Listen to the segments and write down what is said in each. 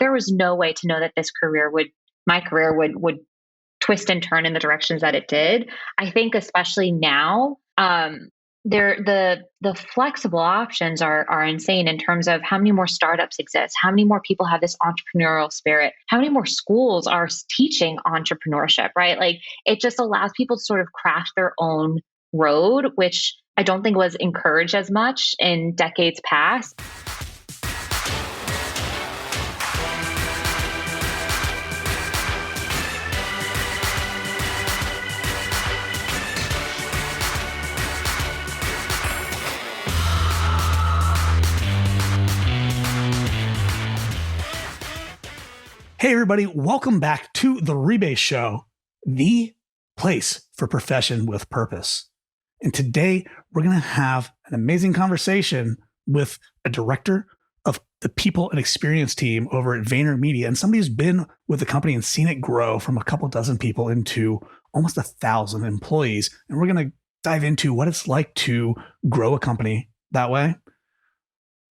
there was no way to know that my career would twist and turn in the directions that it did. I think especially now, the flexible options are insane in terms of how many more startups exist, how many more people have this entrepreneurial spirit, how many more schools are teaching entrepreneurship, right? Like it just allows people to sort of craft their own road, which I don't think was encouraged as much in decades past. Hey, everybody. Welcome back to the Rebase Show, the place for profession with purpose. And today we're going to have an amazing conversation with a director of the people and experience team over at VaynerMedia, and somebody who's been with the company and seen it grow from a couple dozen people into almost 1,000 employees. And we're going to dive into what it's like to grow a company that way,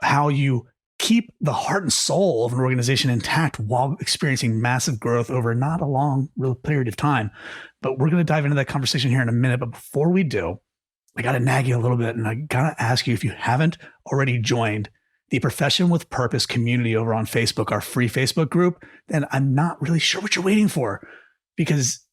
how you keep the heart and soul of an organization intact while experiencing massive growth over not a long real period of time. But we're going to dive into that conversation here in a minute. But before we do, I got to nag you a little bit, and I got to ask you, if you haven't already joined the Profession with Purpose community over on Facebook, our free Facebook group, then I'm not really sure what you're waiting for, because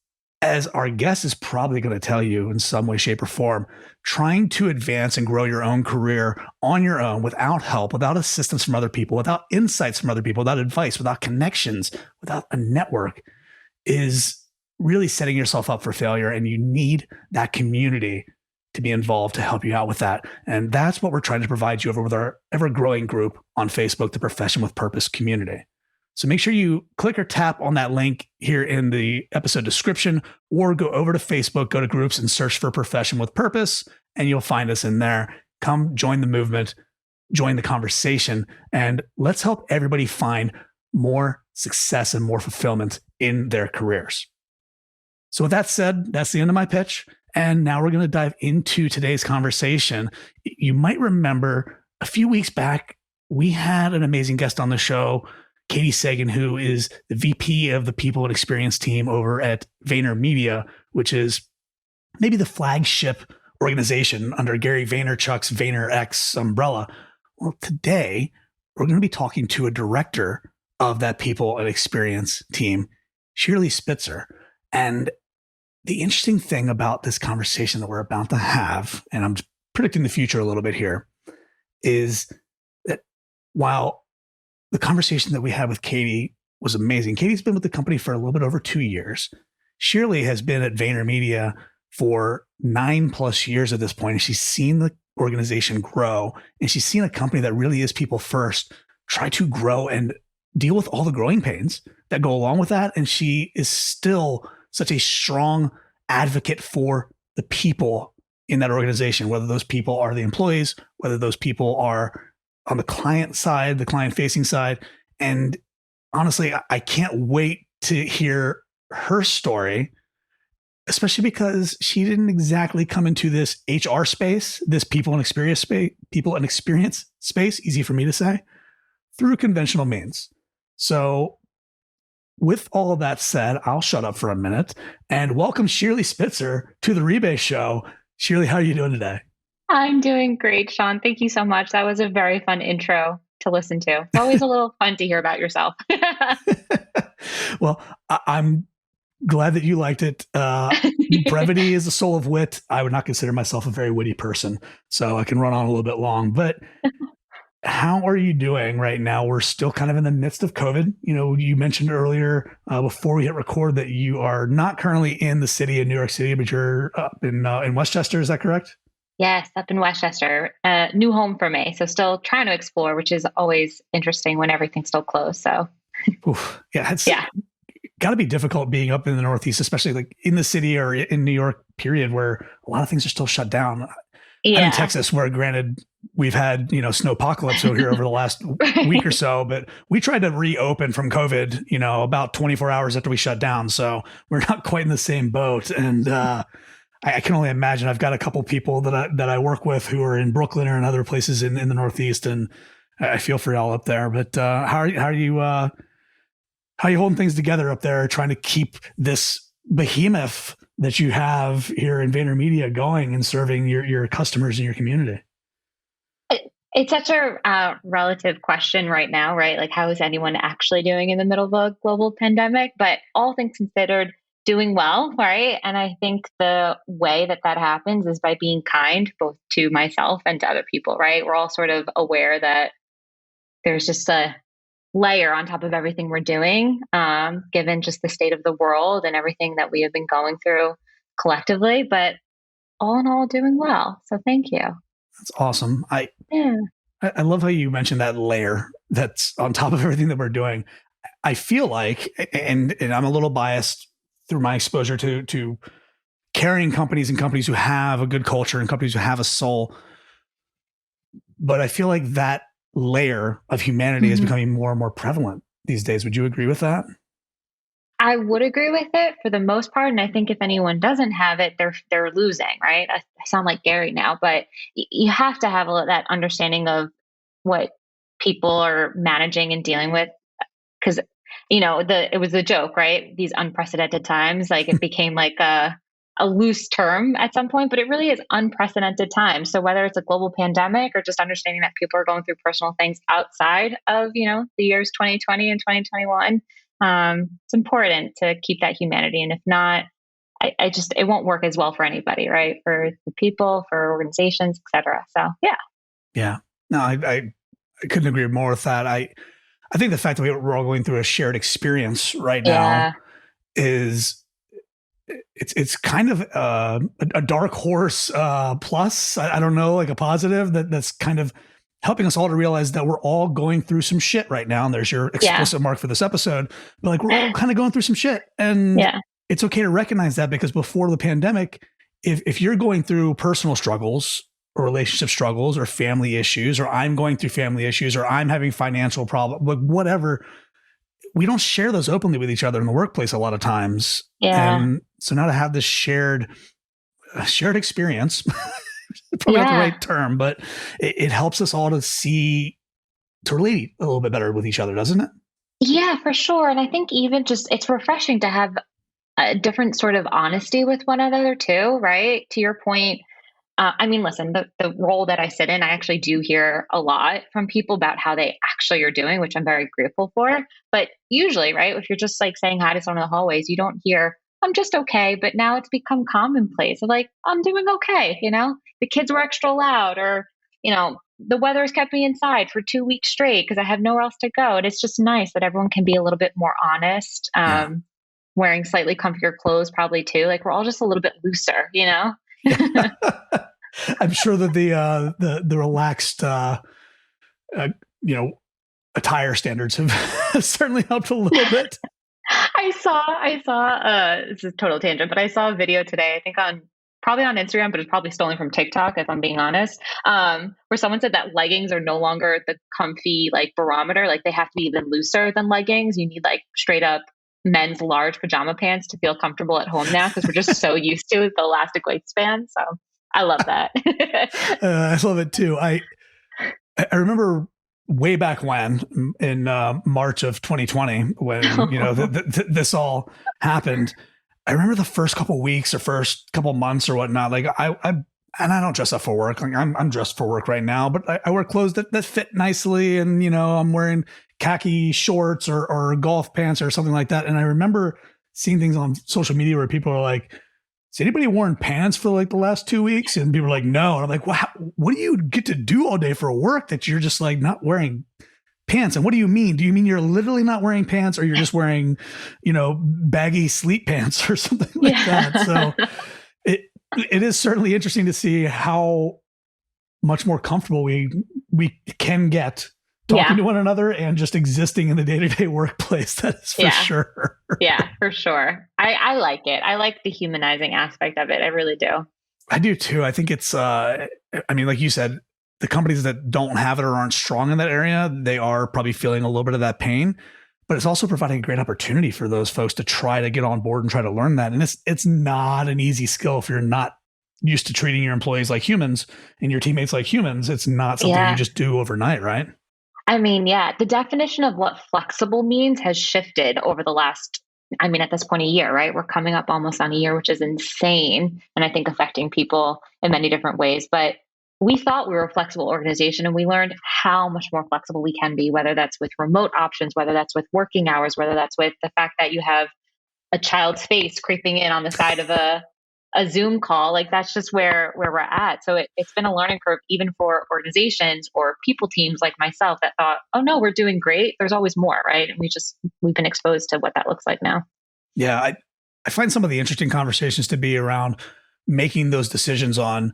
as our guest is probably going to tell you in some way, shape, or form, trying to advance and grow your own career on your own without help, without assistance from other people, without insights from other people, without advice, without connections, without a network is really setting yourself up for failure. And you need that community to be involved to help you out with that. And that's what we're trying to provide you over with our ever-growing group on Facebook, the Profession with Purpose community. So make sure you click or tap on that link here in the episode description, or go over to Facebook, go to groups and search for Profession with Purpose, and you'll find us in there. Come join the movement, join the conversation, and let's help everybody find more success and more fulfillment in their careers. So with that said, that's the end of my pitch. And now we're going to dive into today's conversation. You might remember a few weeks back, we had an amazing guest on the show, Katie Sagan, who is the VP of the People and Experience team over at VaynerMedia, which is maybe the flagship organization under Gary Vaynerchuk's VaynerX umbrella. Well, today we're going to be talking to a director of that People and Experience team, Shirlee Spitzer. And the interesting thing about this conversation that we're about to have, and I'm predicting the future a little bit here, is that while the conversation that we had with Katie was amazing, Katie's been with the company for a little bit over 2 years. Shirlee has been at VaynerMedia for 9+ years at this point, and she's seen the organization grow, and she's seen a company that really is people first try to grow and deal with all the growing pains that go along with that. And she is still such a strong advocate for the people in that organization, whether those people are the employees, whether those people are on the client side, the client facing side. And honestly, I can't wait to hear her story, especially because she didn't exactly come into this HR space, this people and experience space, easy for me to say, through conventional means. So with all of that said, I'll shut up for a minute and welcome Shirlee Spitzer to the Rebase Show. Shirlee, how are you doing today? I'm doing great, Sean. Thank you so much. That was a very fun intro to listen to. It's always a little fun to hear about yourself. Well, I'm glad that you liked it. Brevity is the soul of wit. I would not consider myself a very witty person, so I can run on a little bit long. But how are you doing right now? We're still kind of in the midst of COVID. You know, you mentioned earlier before we hit record that you are not currently in the city of New York City, but you're up in Westchester. Is that correct? Yes, up in Westchester, new home for me. So still trying to explore, which is always interesting when everything's still closed. So it's got to be difficult being up in the Northeast, especially like in the city or in New York, period, where a lot of things are still shut down. Yeah. I'm in Texas, where granted we've had, snowpocalypse over here over the last week or so, but we tried to reopen from COVID, about 24 hours after we shut down. So we're not quite in the same boat. And I can only imagine. I've got a couple people that I work with who are in Brooklyn or in other places in the Northeast, and I feel for y'all up there. But how are you How are you holding things together up there, trying to keep this behemoth that you have here in VaynerMedia going and serving your customers and your community? It's such a relative question right now, right? Like, how is anyone actually doing in the middle of a global pandemic? But all things considered, doing well, right? And I think the way that that happens is by being kind, both to myself and to other people, right? We're all sort of aware that there's just a layer on top of everything we're doing, given just the state of the world and everything that we have been going through collectively. But all in all, doing well. So thank you. That's awesome. Yeah. I love how you mentioned that layer that's on top of everything that we're doing. I feel like, and I'm a little biased through my exposure to carrying companies and companies who have a good culture and companies who have a soul, but I feel like that layer of humanity is becoming more and more prevalent these days. Would you agree with that? I would agree with it for the most part, and I think if anyone doesn't have it, they're losing, right? I sound like Gary now, but you have to have that understanding of what people are managing and dealing with, because it was a joke, right? These unprecedented times, like it became like a loose term at some point, but it really is unprecedented times. So whether it's a global pandemic or just understanding that people are going through personal things outside of the years 2020 and 2021. It's important to keep that humanity. And if not, it won't work as well for anybody, right? For the people, for organizations, et cetera. So, yeah. Yeah. No, I couldn't agree more with that. I think the fact that we're all going through a shared experience right now is it's kind of a dark horse plus. I don't know, like a positive that's kind of helping us all to realize that we're all going through some shit right now. And there's your explicit mark for this episode, but like we're all kind of going through some shit, and it's okay to recognize that, because before the pandemic, if you're going through personal struggles or relationship struggles or family issues, or I'm going through family issues, or I'm having financial problems, like whatever, we don't share those openly with each other in the workplace a lot of times. And so now to have this shared experience, probably not the right term, but it helps us all to relate a little bit better with each other, doesn't it? Yeah, for sure. And I think even just it's refreshing to have a different sort of honesty with one another too, right? To your point, I mean, listen, the role that I sit in, I actually do hear a lot from people about how they actually are doing, which I'm very grateful for. But usually, right, if you're just like saying hi to someone in the hallways, you don't hear, I'm just okay. But now it's become commonplace of like, I'm doing okay. The kids were extra loud, or, the weather has kept me inside for 2 weeks straight because I have nowhere else to go. And it's just nice that everyone can be a little bit more honest, wearing slightly comfier clothes probably too. Like we're all just a little bit looser, I'm sure that the relaxed, attire standards have certainly helped a little bit. I saw, this is a total tangent, but I saw a video today, I think probably on Instagram, but it's probably stolen from TikTok, if I'm being honest, where someone said that leggings are no longer the comfy, like barometer. Like they have to be even looser than leggings. You need like straight up men's large pajama pants to feel comfortable at home now, because we're just so used to the elastic waistband. So I love that. I love it too. I remember way back when in March of 2020, when this all happened. I remember the first couple of weeks or first couple of months or whatnot. Like and I don't dress up for work. Like I'm dressed for work right now, but I wear clothes that fit nicely, and I'm wearing khaki shorts or golf pants or something like that. And I remember seeing things on social media where people are like, has anybody worn pants for like the last 2 weeks? And people are like, no. And I'm like, well, what do you get to do all day for work that you're just like not wearing pants? And what do you mean? Do you mean you're literally not wearing pants, or you're just wearing, baggy sleep pants or something like that? So it is certainly interesting to see how much more comfortable we can get talking to one another and just existing in the day-to-day workplace. That is for sure. Yeah, for sure. I like it. I like the humanizing aspect of it. I really do. I do too. I think it's, like you said, the companies that don't have it or aren't strong in that area, they are probably feeling a little bit of that pain, but it's also providing a great opportunity for those folks to try to get on board and try to learn that. And it's not an easy skill if you're not used to treating your employees like humans and your teammates like humans. It's not something you just do overnight, right? I mean, yeah, the definition of what flexible means has shifted over the last, I mean, at this point, a year, right? We're coming up almost on a year, which is insane. And I think affecting people in many different ways. But we thought we were a flexible organization and we learned how much more flexible we can be, whether that's with remote options, whether that's with working hours, whether that's with the fact that you have a child's face creeping in on the side of a Zoom call. Like that's just where we're at. So it's been a learning curve even for organizations or people teams like myself that thought, oh no, we're doing great. There's always more, right? And we've been exposed to what that looks like now. Yeah, I find some of the interesting conversations to be around making those decisions on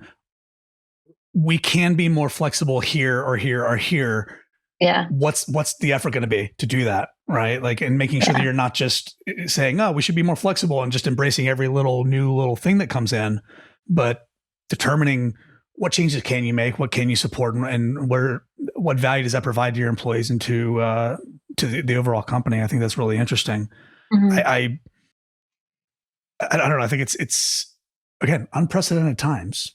we can be more flexible here or here or here. Yeah. What's the effort going to be to do that, right? Like, and making sure that you're not just saying, oh, we should be more flexible and just embracing every new little thing that comes in, but determining what changes can you make, what can you support, and what value does that provide to your employees and to the overall company. I think that's really interesting. Mm-hmm. I don't know. I think it's again unprecedented times.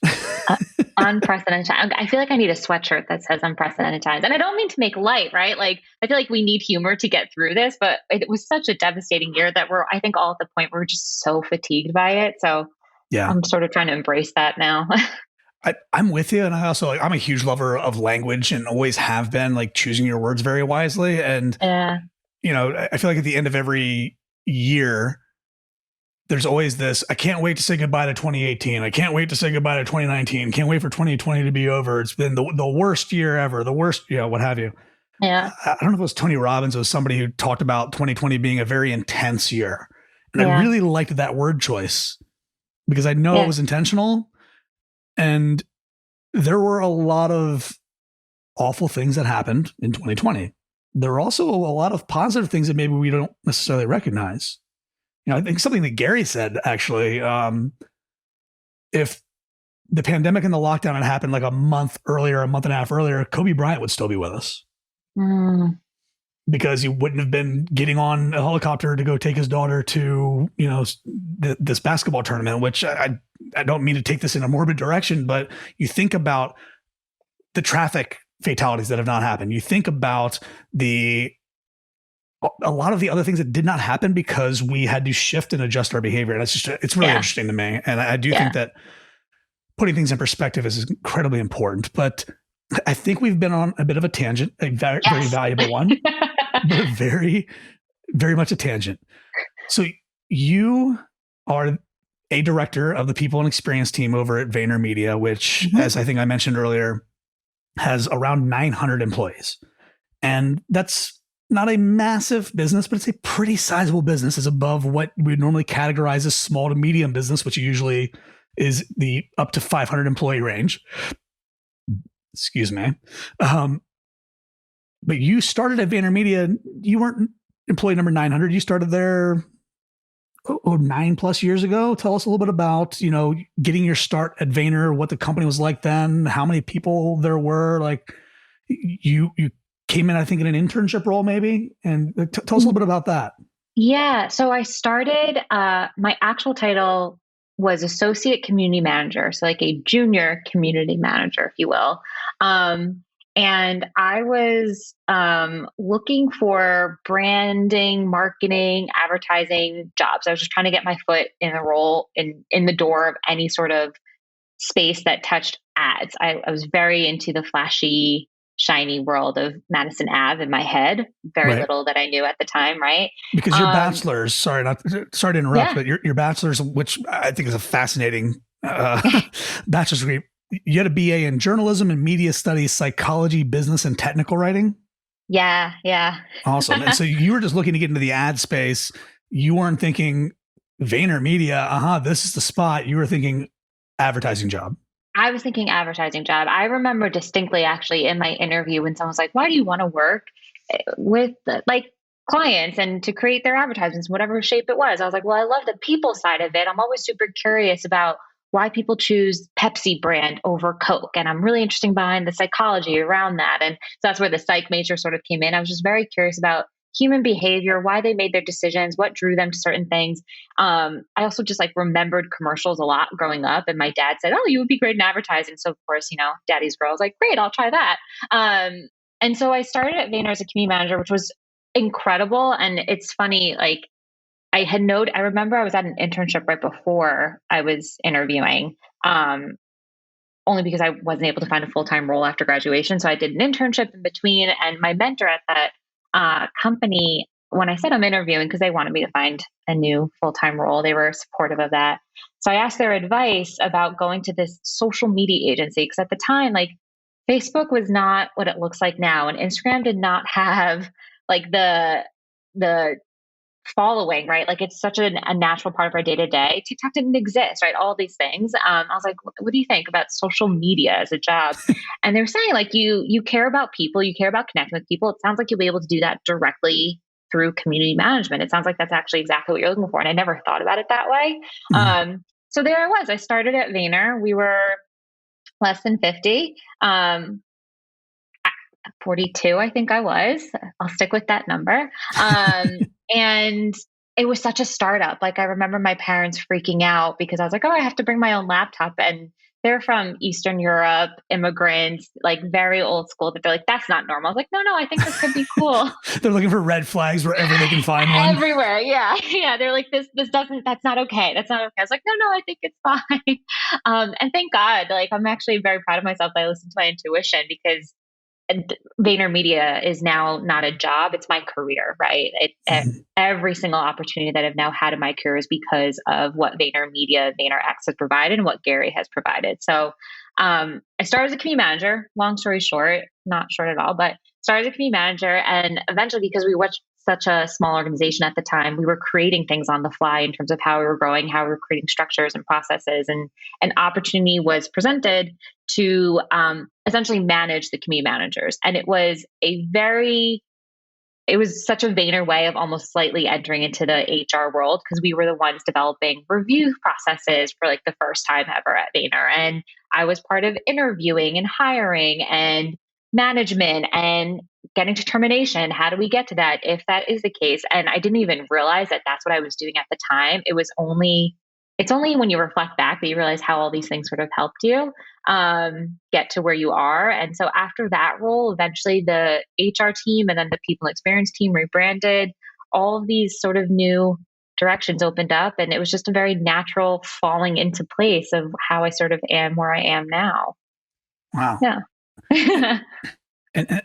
Unprecedented. I feel like I need a sweatshirt that says unprecedented times. And I don't mean to make light, right? Like I feel like we need humor to get through this, but it was such a devastating year that I think all at the point where we're just so fatigued by it. So yeah, I'm sort of trying to embrace that now. I'm with you. And I'm a huge lover of language and always have been, like choosing your words very wisely. And, you know, I feel like at the end of every year, there's always this, I can't wait to say goodbye to 2018. I can't wait to say goodbye to 2019. Can't wait for 2020 to be over. It's been the worst year ever, the worst, what have you. Yeah. I don't know if it was Tony Robbins or somebody who talked about 2020 being a very intense year. And I really liked that word choice because I know it was intentional. And there were a lot of awful things that happened in 2020. There were also a lot of positive things that maybe we don't necessarily recognize. You know, I think something that Gary said, actually, if the pandemic and the lockdown had happened like a month earlier, a month and a half earlier, Kobe Bryant would still be with us. Because he wouldn't have been getting on a helicopter to go take his daughter to, you know, this basketball tournament, which I don't mean to take this in a morbid direction, but you think about the traffic fatalities that have not happened. You think about a lot of the other things that did not happen because we had to shift and adjust our behavior. And it's really interesting to me. And I do think that putting things in perspective is incredibly important, but I think we've been on a bit of a tangent, a very, very valuable one, but very, very much a tangent. So you are a director of the people and experience team over at VaynerMedia, which, as I think I mentioned earlier, has around 900 employees. And that's not a massive business, but it's a pretty sizable business. It's above what we would normally categorize as small to medium business, which usually is the up to 500 employee range. Excuse me. But you started at VaynerMedia. You weren't employee number 900. You started there 9+ years ago. Tell us a little bit about, you know, getting your start at Vayner, what the company was like then, how many people there were. Like you came in, I think, in an internship role maybe. And tell us a little bit about that. Yeah. So I started, my actual title was associate community manager. So like a junior community manager, if you will. And I was looking for branding, marketing, advertising jobs. I was just trying to get my foot in a role in the door of any sort of space that touched ads. I was very into the flashy, shiny world of Madison Ave in my head. Very little that I knew at the time, right? Because your bachelor's, sorry to interrupt, but your bachelor's, which I think is a fascinating bachelor's degree, you had a BA in journalism and media studies, psychology, business, and technical writing. Yeah. Awesome. And so you were just looking to get into the ad space. You weren't thinking VaynerMedia, this is the spot. You were thinking advertising job. I was thinking advertising job. I remember distinctly actually in my interview when someone was like, why do you want to work with like clients and to create their advertisements, whatever shape it was? I was like, well, I love the people side of it. I'm always super curious about why people choose Pepsi brand over Coke. And I'm really interested behind the psychology around that. And so that's where the psych major sort of came in. I was just very curious about human behavior, why they made their decisions, what drew them to certain things. I also just like remembered commercials a lot growing up. And my dad said, oh, you would be great in advertising. So of course, you know, daddy's girl was like, great, I'll try that. And so I started at Vayner as a community manager, which was incredible. And it's funny, like I remember I was at an internship right before I was interviewing, only because I wasn't able to find a full-time role after graduation. So I did an internship in between. And my mentor at that company, when I said I'm interviewing, because they wanted me to find a new full-time role, they were supportive of that. So I asked their advice about going to this social media agency. Because at the time, like Facebook was not what it looks like now, and Instagram did not have like the following, right? Like it's such a natural part of our day to day. TikTok didn't exist, right? All these things. I was like, what do you think about social media as a job? And they were saying like you care about people, you care about connecting with people. It sounds like you'll be able to do that directly through community management. It sounds like that's actually exactly what you're looking for. And I never thought about it that way. Mhm. So there I was. I started at Vayner. We were less than 50. 42, I think I was. I'll stick with that number. And it was such a startup. Like I remember my parents freaking out because I was like, oh, I have to bring my own laptop. And they're from Eastern Europe, immigrants, like very old school, but they're like, that's not normal. I was like, no, I think this could be cool. They're looking for red flags wherever they can find one. Everywhere. Yeah. Yeah. They're like, that's not okay. That's not okay. I was like, no, I think it's fine. And thank God, like, I'm actually very proud of myself that I listened to my intuition because and VaynerMedia is now not a job; it's my career, right? Mhm. Every single opportunity that I've now had in my career is because of what VaynerMedia, VaynerX has provided, and what Gary has provided. So, I started as a community manager. Long story short, not short at all, but started as a community manager, and eventually, because we were such a small organization at the time, we were creating things on the fly in terms of how we were growing, how we were creating structures and processes, and an opportunity was presented to essentially manage the community managers. And it was such a Vayner way of almost slightly entering into the HR world because we were the ones developing review processes for like the first time ever at Vayner. And I was part of interviewing and hiring and management and getting to termination. How do we get to that if that is the case? And I didn't even realize that that's what I was doing at the time. It's only when you reflect back that you realize how all these things sort of helped you get to where you are. And so after that role, eventually the HR team and then the people experience team rebranded. All of these sort of new directions opened up, and it was just a very natural falling into place of how I sort of am where I am now. Wow. Yeah. And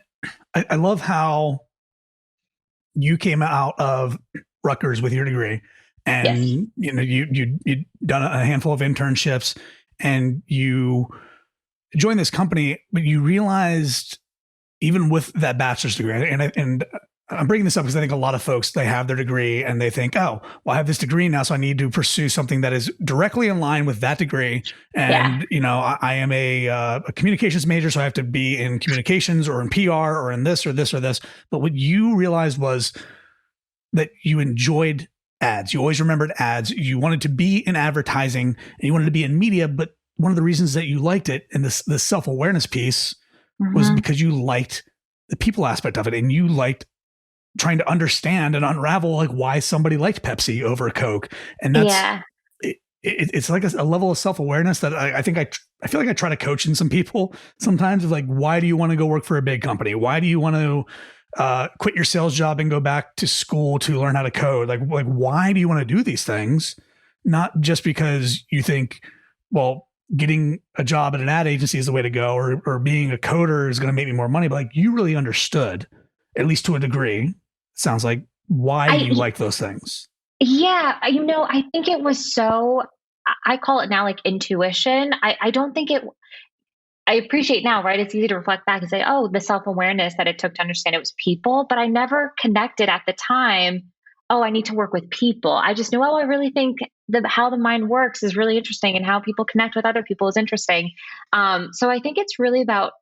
I love how you came out of Rutgers with your degree, Yes. and you'd done a handful of internships, and you joined this company, but you realized even with that bachelor's degree, and I'm bringing this up because I think a lot of folks, they have their degree and they think, oh, well, I have this degree now, so I need to pursue something that is directly in line with that degree. Yeah. And I am a communications major, so I have to be in communications or in PR or in this or this or this. But what you realized was that you enjoyed ads. You always remembered ads. You wanted to be in advertising and you wanted to be in media. But one of the reasons that you liked it, and this self-awareness piece, was Hmm. because you liked the people aspect of it, and you liked trying to understand and unravel like why somebody liked Pepsi over Coke. And that's Yeah. it's like a level of self-awareness that I think I feel like I try to coach in some people sometimes of like, why do you want to go work for a big company? Why do you want to quit your sales job and go back to school to learn how to code? Like why do you want to do these things? Not just because you think, well, getting a job at an ad agency is the way to go, or being a coder is going to make me more money, but like you really understood, at least to a degree, sounds like, why you I like those things. Yeah, I think it was I call it now like intuition. I don't think I appreciate now, right? It's easy to reflect back and say, oh, the self awareness that it took to understand it was people, but I never connected at the time. Oh, I need to work with people. I just knew, oh, I really think how the mind works is really interesting and how people connect with other people is interesting. So I think it's really about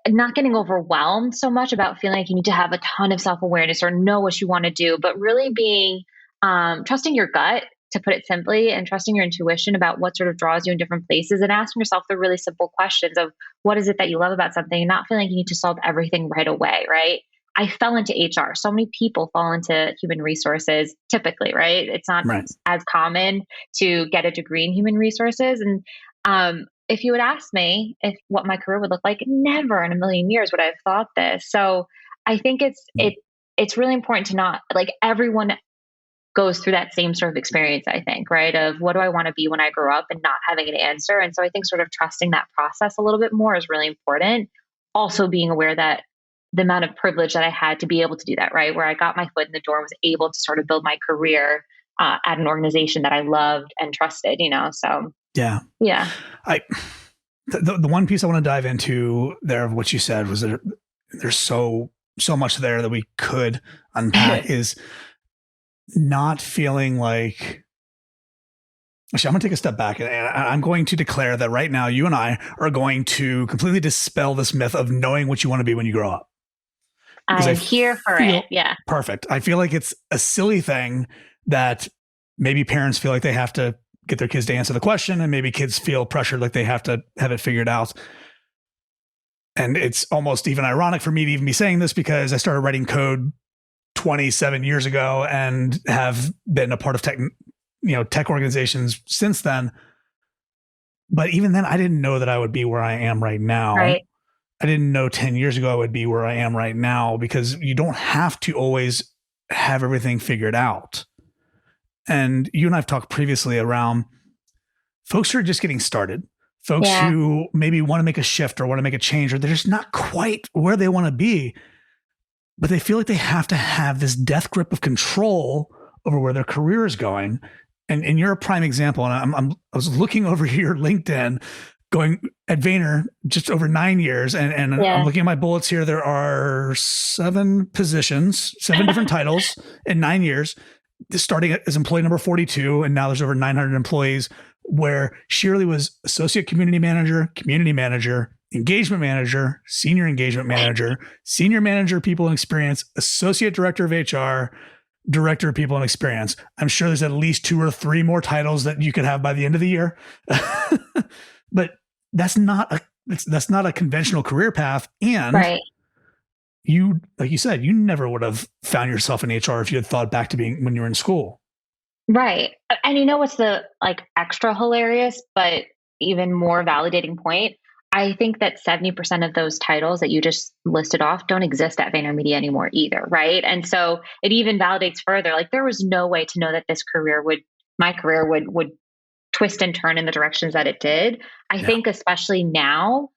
not getting overwhelmed so much about feeling like you need to have a ton of self awareness or know what you want to do, but really being trusting your gut, to put it simply, and trusting your intuition about what sort of draws you in different places and asking yourself the really simple questions of what is it that you love about something and not feeling like you need to solve everything right away, right? I fell into HR. So many people fall into human resources typically, right? It's not Right. as common to get a degree in human resources. And if you had asked me if what my career would look like, never in a million years would I have thought this. So I think it's really important to not like everyone goes through that same sort of experience, I think, right? Of what do I want to be when I grow up and not having an answer. And so I think sort of trusting that process a little bit more is really important. Also being aware that the amount of privilege that I had to be able to do that, right? Where I got my foot in the door and was able to sort of build my career at an organization that I loved and trusted, So Yeah. yeah. The one piece I want to dive into there of what you said was that there's so much there that we could unpack is not feeling like, actually, I'm going to take a step back and I'm going to declare that right now, you and I are going to completely dispel this myth of knowing what you want to be when you grow up. I'm here for it. Yeah. Perfect. I feel like it's a silly thing that maybe parents feel like they have to get their kids to answer the question, and maybe kids feel pressured like they have to have it figured out. And it's almost even ironic for me to even be saying this because I started writing code 27 years ago and have been a part of tech organizations since then. But even then, I didn't know that I would be where I am right now. Right. I didn't know 10 years ago I would be where I am right now, because you don't have to always have everything figured out. And you and I've talked previously around folks who are just getting started, folks who maybe want to make a shift or want to make a change, or they're just not quite where they want to be, but they feel like they have to have this death grip of control over where their career is going. And you're a prime example. And I was looking over your LinkedIn, going at Vayner just over 9 years. And I'm looking at my bullets here. There are 7 positions, 7 different titles in 9 years, starting as employee number 42. And now there's over 900 employees, where Shirlee was associate community manager, engagement manager, senior engagement manager, senior manager, people and experience, associate director of HR, director of people and experience. I'm sure there's at least 2 or 3 more titles that you could have by the end of the year. But that's not a conventional career path. And you, like you said, you never would have found yourself in HR if you had thought back to being when you were in school. Right. And you know what's the extra hilarious, but even more validating point? I think that 70% of those titles that you just listed off don't exist at VaynerMedia anymore either, right? And so it even validates further, there was no way to know that my career would twist and turn in the directions that it did. I think especially now,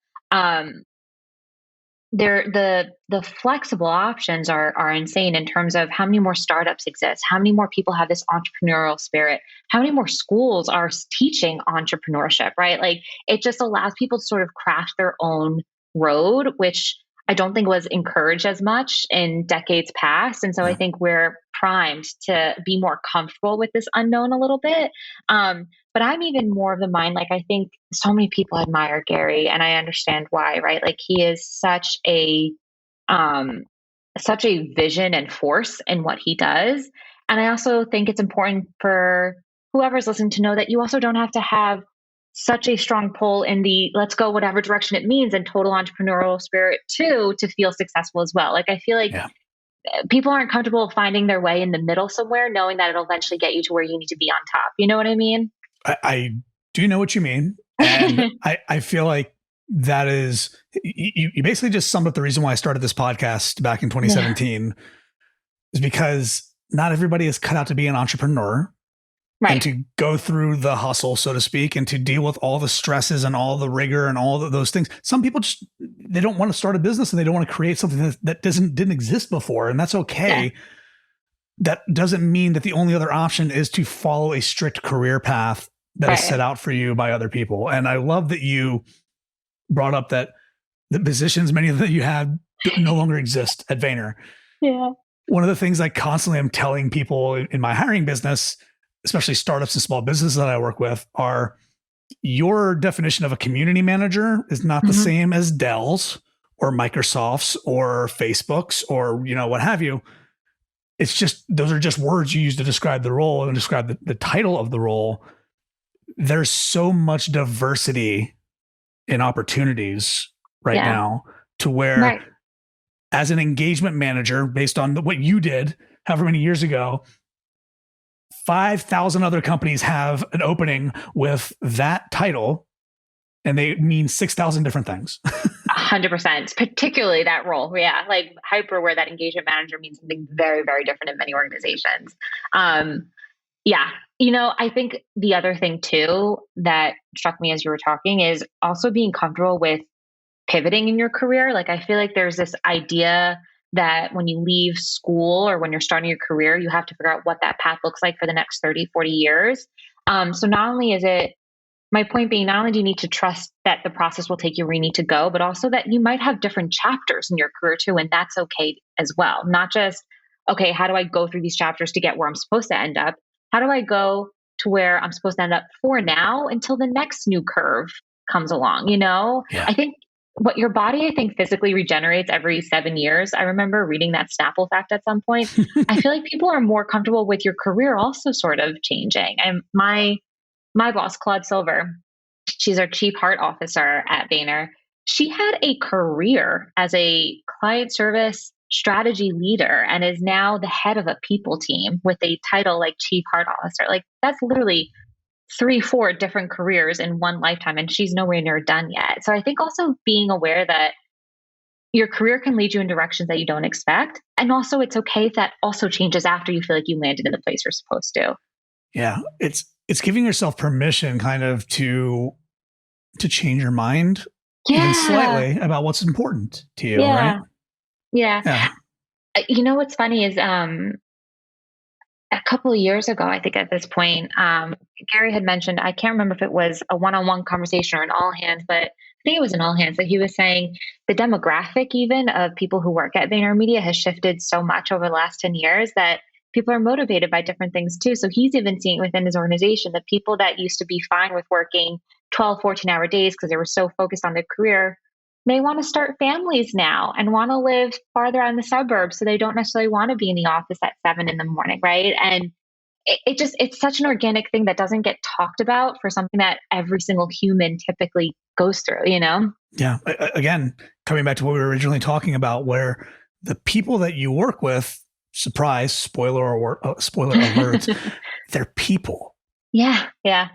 the flexible options are insane in terms of how many more startups exist, how many more people have this entrepreneurial spirit, how many more schools are teaching entrepreneurship, right? It just allows people to sort of craft their own road, which I don't think was encouraged as much in decades past. And so I think we're primed to be more comfortable with this unknown a little bit. But I'm even more of the mind, I think so many people admire Gary, and I understand why, right? He is such a vision and force in what he does. And I also think it's important for whoever's listening to know that you also don't have to have such a strong pull in the let's go whatever direction it means and total entrepreneurial spirit too to feel successful as well. I feel like people aren't comfortable finding their way in the middle somewhere, knowing that it'll eventually get you to where you need to be on top. You know what I mean? I do know what you mean. And I feel like that is, you basically just summed up the reason why I started this podcast back in 2017 is because not everybody is cut out to be an entrepreneur. Right. And to go through the hustle, so to speak, and to deal with all the stresses and all the rigor and all those things. Some people just, they don't want to start a business and they don't want to create something that didn't exist before. And that's okay. Yeah. That doesn't mean that the only other option is to follow a strict career path that is set out for you by other people. And I love that you brought up that the positions, many of them you had, no longer exist at Vayner. Yeah. One of the things I constantly am telling people in my hiring business, especially startups and small businesses that I work with, are your definition of a community manager is not the same as Dell's or Microsoft's or Facebook's or, what have you. It's just, those are just words you use to describe the role and describe the title of the role. There's so much diversity in opportunities right now to where as an engagement manager, based on what you did however many years ago, 5,000 other companies have an opening with that title, and they mean 6,000 different things. 100%, particularly that role. Yeah. Like hyperware, that engagement manager means something very, very different in many organizations. Yeah. I think the other thing too that struck me as you were talking is also being comfortable with pivoting in your career. Like, I feel like there's this idea that when you leave school or when you're starting your career, you have to figure out what that path looks like for the next 30, 40 years. So not only is it, my point being, not only do you need to trust that the process will take you where you need to go, but also that you might have different chapters in your career too. And that's okay as well. Not just, okay, how do I go through these chapters to get where I'm supposed to end up? How do I go to where I'm supposed to end up for now until the next new curve comes along? Yeah. I think what your body, I think, physically regenerates every 7 years. I remember reading that Snapple fact at some point. I feel like people are more comfortable with your career also sort of changing. And my boss, Claude Silver, she's our chief heart officer at Vayner. She had a career as a client service strategy leader and is now the head of a people team with a title like chief heart officer. Like, that's literally 3, 4 different careers in one lifetime, and she's nowhere near done yet. So I think also being aware that your career can lead you in directions that you don't expect. And also it's okay if that also changes after you feel like you landed in the place you're supposed to. Yeah. It's giving yourself permission kind of to change your mind even slightly about what's important to you, right? Yeah. What's funny is a couple of years ago, I think at this point, Gary had mentioned, I can't remember if it was a one-on-one conversation or an all hands, but I think it was an all hands, that he was saying the demographic even of people who work at VaynerMedia has shifted so much over the last 10 years that people are motivated by different things too. So he's even seeing within his organization that people that used to be fine with working 12, 14-hour days because they were so focused on their career may want to start families now and want to live farther out in the suburbs. So they don't necessarily want to be in the office at 7 a.m, right? And it's such an organic thing that doesn't get talked about for something that every single human typically goes through, Yeah. Again, coming back to what we were originally talking about, where the people that you work with, surprise, spoiler alert, they're people. Yeah. They're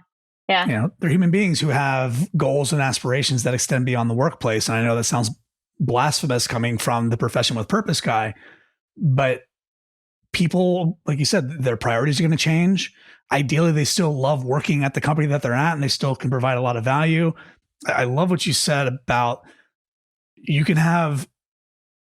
human beings who have goals and aspirations that extend beyond the workplace. And I know that sounds blasphemous coming from the profession with purpose guy, but people, like you said, their priorities are going to change. Ideally, they still love working at the company that they're at and they still can provide a lot of value. I love what you said about you can have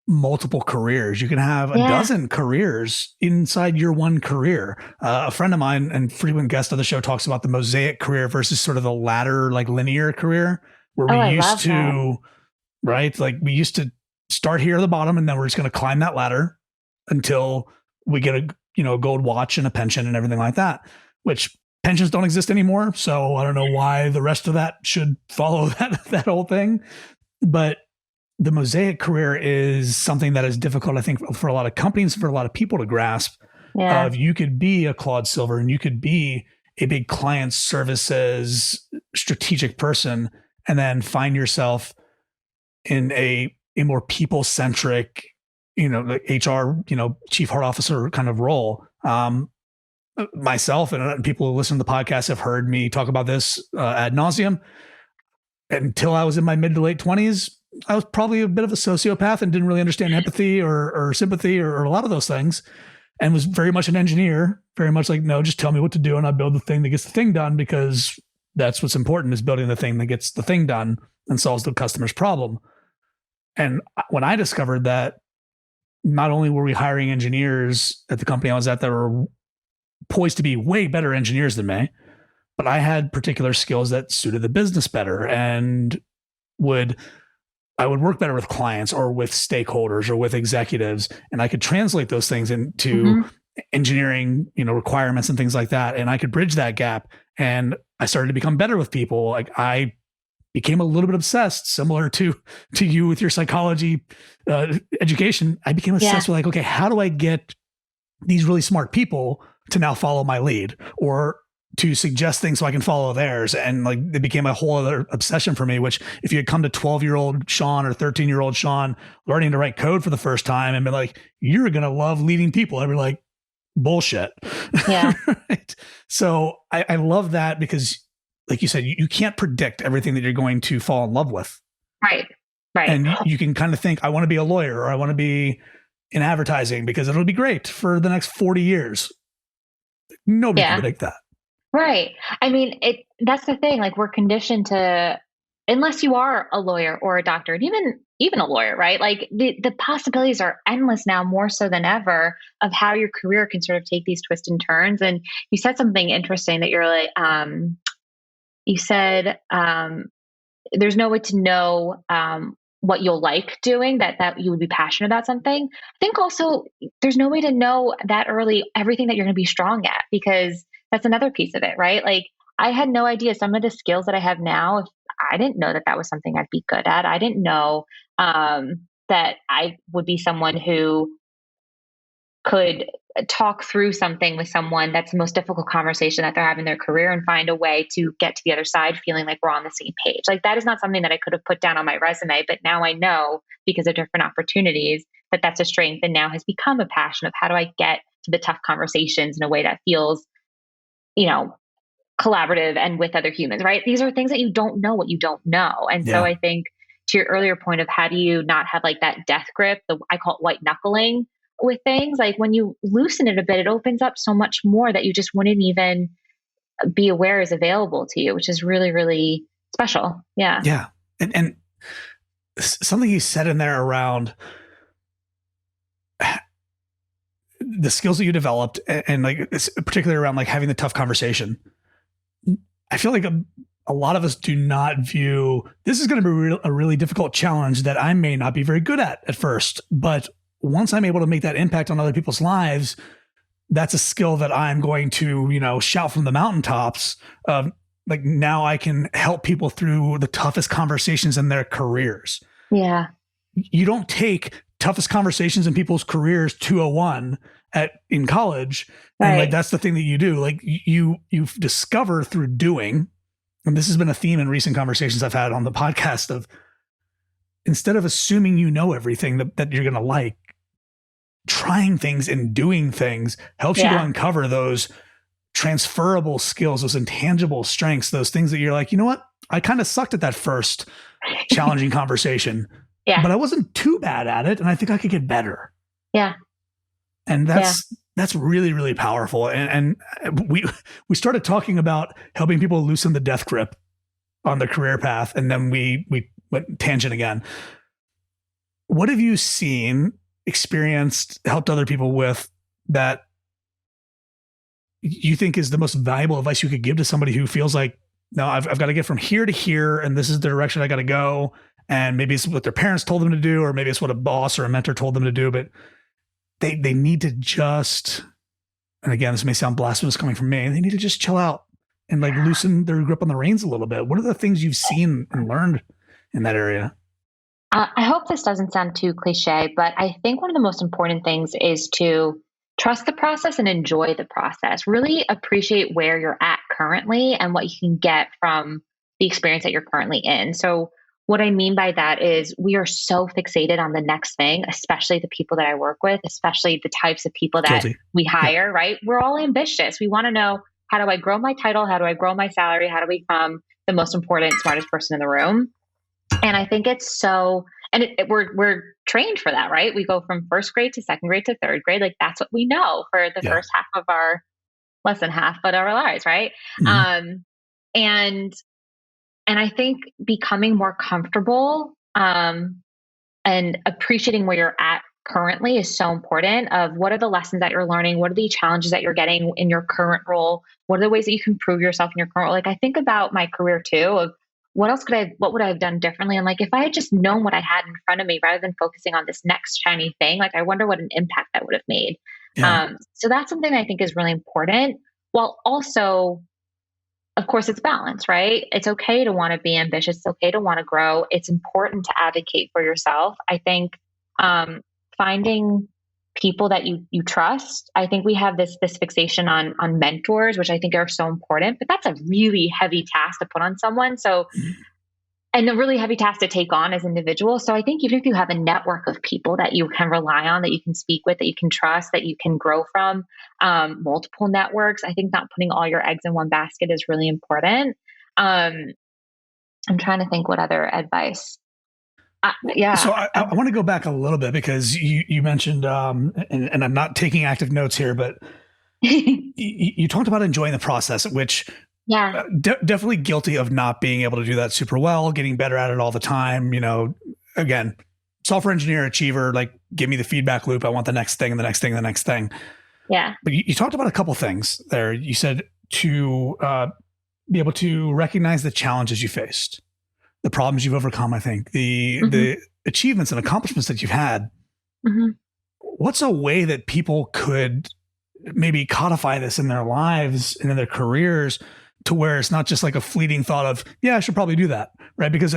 multiple careers. You can have a dozen careers inside your one career. A friend of mine and frequent guest on the show talks about the mosaic career versus sort of the ladder, like linear career, where we used to, right? Like we used to start here at the bottom and then we're just going to climb that ladder until we get a gold watch and a pension and everything like that, which pensions don't exist anymore. So I don't know why the rest of that should follow that whole thing. But the mosaic career is something that is difficult, I think, for a lot of companies, for a lot of people to grasp. You could be a Claude Silver and you could be a big client services strategic person and then find yourself in a more people-centric, like HR, chief heart officer kind of role. Myself and people who listen to the podcast have heard me talk about this ad nauseum. Until I was in my mid to late 20s, I was probably a bit of a sociopath and didn't really understand empathy or sympathy or a lot of those things, and was very much an engineer, very much like, no, just tell me what to do and I'll build the thing that gets the thing done, because that's what's important, is building the thing that gets the thing done and solves the customer's problem. And when I discovered that not only were we hiring engineers at the company I was at that were poised to be way better engineers than me, but I had particular skills that suited the business better and I would work better with clients or with stakeholders or with executives, and I could translate those things into engineering, requirements and things like that. And I could bridge that gap. And I started to become better with people. Like I became a little bit obsessed, similar to you with your psychology education. I became obsessed with like, okay, how do I get these really smart people to now follow my lead or to suggest things so I can follow theirs? And like, it became a whole other obsession for me, which if you had come to 12-year-old Sean or 13-year-old Sean learning to write code for the first time and be like, you're going to love leading people, I'd be like, bullshit. Yeah. Right? So I love that, because like you said, you can't predict everything that you're going to fall in love with. Right. And you can kind of think, I want to be a lawyer, or I want to be in advertising because it'll be great for the next 40 years. Nobody can predict that. Right. I mean, that's the thing. Like, we're conditioned to, unless you are a lawyer or a doctor, and even a lawyer, right? Like, the possibilities are endless now, more so than ever, of how your career can sort of take these twists and turns. And you said something interesting that you're like, you said, there's no way to know what you'll like doing, that you would be passionate about something. I think also there's no way to know that early everything that you're going to be strong at, because that's another piece of it, right? Like, I had no idea some of the skills that I have now. If I didn't know that was something I'd be good at. I didn't know that I would be someone who could talk through something with someone that's the most difficult conversation that they're having in their career, and find a way to get to the other side feeling like we're on the same page. Like, that is not something that I could have put down on my resume, but now I know, because of different opportunities, that that's a strength, and now has become a passion of how do I get to the tough conversations in a way that feels, collaborative and with other humans, right? These are things that you don't know what you don't know. And so I think, to your earlier point of how do you not have like that death grip, I call it white knuckling with things, like when you loosen it a bit, it opens up so much more that you just wouldn't even be aware is available to you, which is really, really special. Yeah. Yeah. And something you said in there around the skills that you developed, and like, particularly around like having the tough conversation. I feel like a lot of us do not view this is going to be a really difficult challenge that I may not be very good at first, but once I'm able to make that impact on other people's lives, that's a skill that I'm going to, shout from the mountaintops. Like, now I can help people through the toughest conversations in their careers. Yeah. You don't take toughest conversations in people's careers 201 in college. And like, that's the thing that you do. Like, you discover through doing, and this has been a theme in recent conversations I've had on the podcast, of instead of assuming you know everything that you're going to like, trying things and doing things helps you to uncover those transferable skills, those intangible strengths, those things that you're like, you know what? I kind of sucked at that first challenging conversation, but I wasn't too bad at it. And I think I could get better. Yeah. And that's really, really powerful. And we started talking about helping people loosen the death grip on their career path. And then we went tangent again. What have you seen, experienced, helped other people with that you think is the most valuable advice you could give to somebody who feels like, no, I've got to get from here to here, and this is the direction I got to go. And maybe it's what their parents told them to do, or maybe it's what a boss or a mentor told them to do, but they need to just, and again, this may sound blasphemous coming from me, they need to just chill out and like loosen their grip on the reins a little bit. What are the things you've seen and learned in that area? I hope this doesn't sound too cliche, but I think one of the most important things is to trust the process and enjoy the process. Really appreciate where you're at currently and what you can get from the experience that you're currently in. So what I mean by that is we are so fixated on the next thing, especially the people that I work with, especially the types of people that we hire, right? We're all ambitious. We want to know, how do I grow my title? How do I grow my salary? How do I become the most important, smartest person in the room? And I think it's so, and we're trained for that, right? We go from first grade to second grade to third grade. Like, that's what we know for the first half of our, less than half, but our lives, right? And I think becoming more comfortable and appreciating where you're at currently is so important. Of what are the lessons that you're learning? What are the challenges that you're getting in your current role? What are the ways that you can prove yourself in your current role? Like, I think about my career too, of what would I have done differently? And like, if I had just known what I had in front of me rather than focusing on this next shiny thing, like, I wonder what an impact that would have made. So that's something I think is really important, while also, of course, it's balance, right? It's okay to want to be ambitious. It's okay to want to grow. It's important to advocate for yourself. I think finding people that you trust. I think we have this fixation on mentors, which I think are so important, but that's a really heavy task to put on someone. So, and a really heavy task to take on as individuals. So I think even if you have a network of people that you can rely on, that you can speak with, that you can trust, that you can grow from, multiple networks, I think not putting all your eggs in one basket is really important. I'm trying to think what other advice. Yeah. So I want to go back a little bit because you mentioned, and I'm not taking active notes here, but you talked about enjoying the process, which yeah, definitely guilty of not being able to do that super well, getting better at it all the time. Again, software engineer, achiever, like give me the feedback loop. I want the next thing and the next thing, and the next thing. Yeah. But you talked about a couple things there. You said to be able to recognize the challenges you faced, the problems you've overcome, I think, the achievements and accomplishments that you've had. Mm-hmm. What's a way that people could maybe codify this in their lives and in their careers to where it's not just like a fleeting thought of, yeah, I should probably do that, right? Because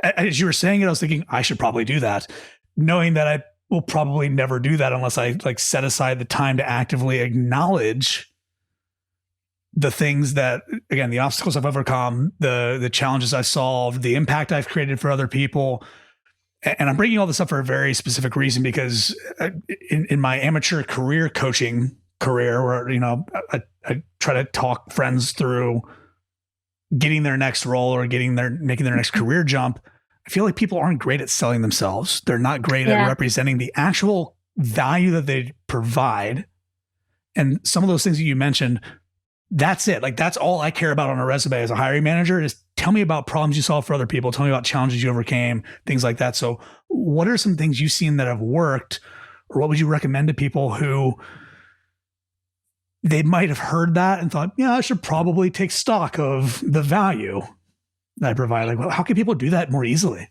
as you were saying it, I was thinking I should probably do that, knowing that I will probably never do that unless I like set aside the time to actively acknowledge the things that, again, the obstacles I've overcome, the challenges I've solved, the impact I've created for other people. And I'm bringing all this up for a very specific reason because in my amateur career coaching career, where, I try to talk friends through getting their next role or making their next career jump. I feel like people aren't great at selling themselves. They're not great at representing the actual value that they provide. And some of those things that you mentioned, that's it. Like, that's all I care about on a resume as a hiring manager is tell me about problems you solved for other people. Tell me about challenges you overcame, things like that. So what are some things you've seen that have worked, or what would you recommend to people who they might have heard that and thought, yeah, I should probably take stock of the value that I provide? Like, well, how can people do that more easily?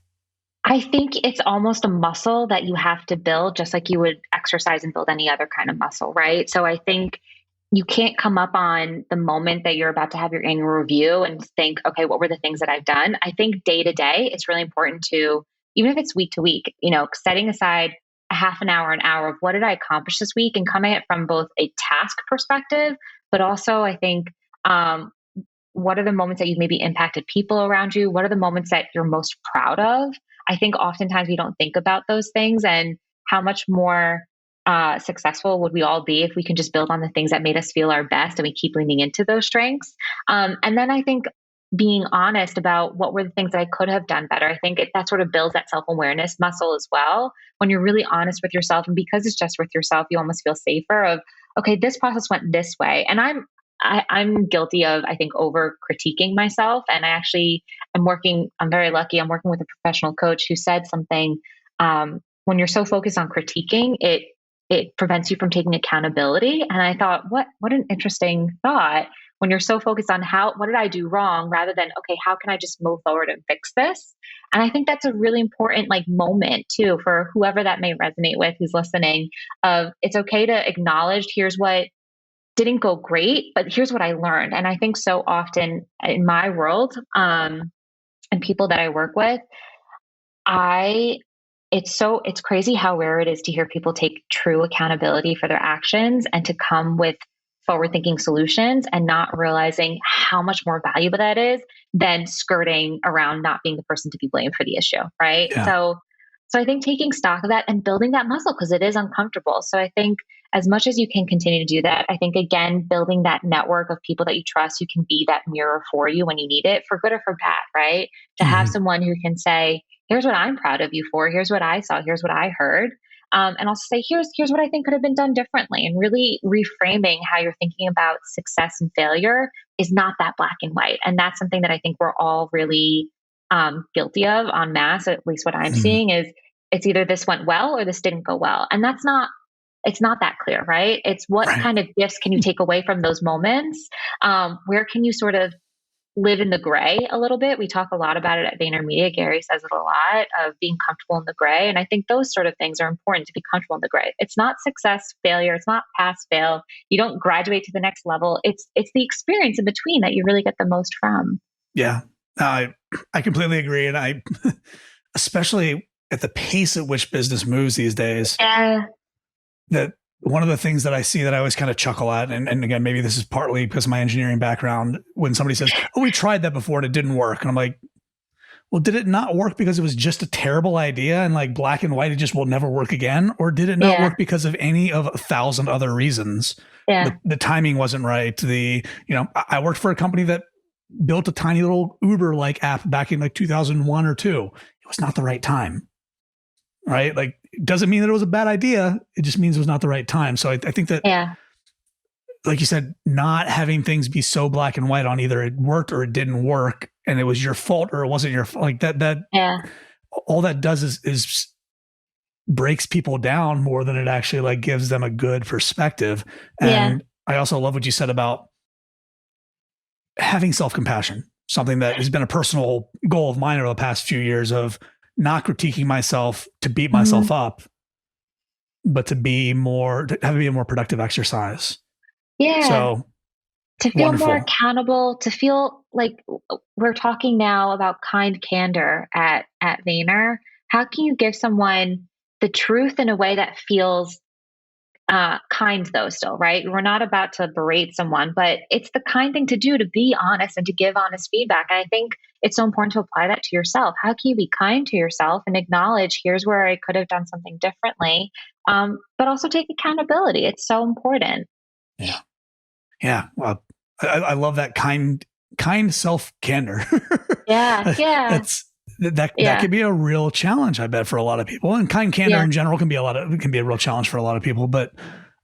I think it's almost a muscle that you have to build, just like you would exercise and build any other kind of muscle, right? So I think you can't come up on the moment that you're about to have your annual review and think, okay, what were the things that I've done? I think day to day, it's really important to, even if it's week to week, setting aside a half an hour of what did I accomplish this week and coming at it from both a task perspective, but also I think, what are the moments that you've maybe impacted people around you? What are the moments that you're most proud of? I think oftentimes we don't think about those things, and how much more successful would we all be if we can just build on the things that made us feel our best and we keep leaning into those strengths. And then I think being honest about what were the things that I could have done better. I think that sort of builds that self-awareness muscle as well. When you're really honest with yourself, and because it's just with yourself, you almost feel safer of, okay, this process went this way. And I'm guilty of, I think, over critiquing myself. And I'm very lucky. I'm working with a professional coach who said something, when you're so focused on critiquing, it prevents you from taking accountability. And I thought, what an interesting thought, when you're so focused on what did I do wrong, rather than, okay, how can I just move forward and fix this? And I think that's a really important moment too, for whoever that may resonate with, who's listening, of it's okay to acknowledge, here's what didn't go great, but here's what I learned. And I think so often in my world, and people that I work with, it's crazy how rare it is to hear people take true accountability for their actions and to come with forward-thinking solutions, and not realizing how much more valuable that is than skirting around not being the person to be blamed for the issue, right? Yeah. So I think taking stock of that and building that muscle, because it is uncomfortable. So I think as much as you can continue to do that, I think, again, building that network of people that you trust, who can be that mirror for you when you need it, for good or for bad, right? To have someone who can say, here's what I'm proud of you for, here's what I saw, here's what I heard. And also say, here's what I think could have been done differently. And really reframing how you're thinking about success and failure is not that black and white. And that's something that I think we're all really guilty of en masse. At least what I'm seeing is, it's either this went well or this didn't go well. And it's not that clear, right? It's what kind of gifts can you take away from those moments? Where can you sort of live in the gray a little bit? We talk a lot about it at VaynerMedia. Gary says it a lot, of being comfortable in the gray. And I think those sort of things are important, to be comfortable in the gray. It's not success, failure. It's not pass, fail. You don't graduate to the next level. It's the experience in between that you really get the most from. Yeah, I completely agree. And I, especially at the pace at which business moves these days, that one of the things that I see that I always kind of chuckle at, and again, maybe this is partly because of my engineering background, when somebody says, oh, we tried that before and it didn't work. And I'm like, well, did it not work because it was just a terrible idea and like black and white, it just will never work again? Or did it not work because of any of 1,000 other reasons? The timing wasn't right. I worked for a company that built a tiny little Uber-like app back in like 2001 or 2. It was not the right time, right? Like, it doesn't mean that it was a bad idea. It just means it was not the right time. So I think that, like you said, not having things be so black and white on either it worked or it didn't work, and it was your fault or it wasn't your fault. Like that, all that does is breaks people down more than it actually like gives them a good perspective. And I also love what you said about having self-compassion, something that has been a personal goal of mine over the past few years, of not critiquing myself to beat myself up, but to have a more productive exercise. Yeah. So to feel more accountable, to feel like we're talking now about kind candor at Vayner. How can you give someone the truth in a way that feels kind, though, still, right? We're not about to berate someone, but it's the kind thing to do, to be honest and to give honest feedback. And I think it's so important to apply that to yourself. How can you be kind to yourself and acknowledge, here's where I could have done something differently, but also take accountability? It's so important. Yeah. Yeah. Well, I love that kind self candor. Yeah. That could be a real challenge, I bet, for a lot of people. And kind candor in general can be a real challenge for a lot of people, but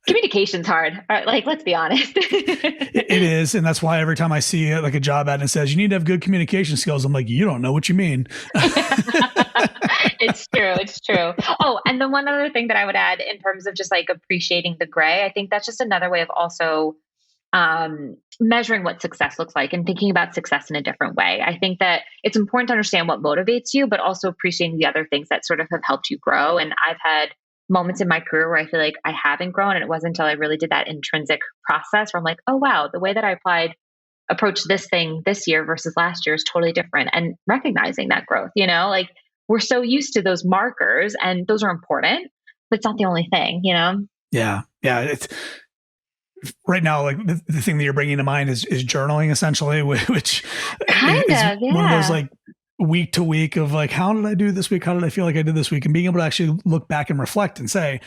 communication's hard. Like, let's be honest. It is. And that's why every time I see like a job ad and it says, you need to have good communication skills, I'm like, you don't know what you mean. It's true. Oh, and the one other thing that I would add in terms of just like appreciating the gray, I think that's just another way of also measuring what success looks like and thinking about success in a different way. I think that it's important to understand what motivates you, but also appreciating the other things that sort of have helped you grow. And I've had moments in my career where I feel like I haven't grown. And it wasn't until I really did that intrinsic process where I'm like, oh, wow, the way that I approached this thing this year versus last year is totally different. And recognizing that growth, like we're so used to those markers and those are important, but it's not the only thing, Yeah. It's right now, like the thing that you're bringing to mind is journaling, essentially, which is one of those like week to week of like, how did I do this week? How did I feel like I did this week? And being able to actually look back and reflect and say,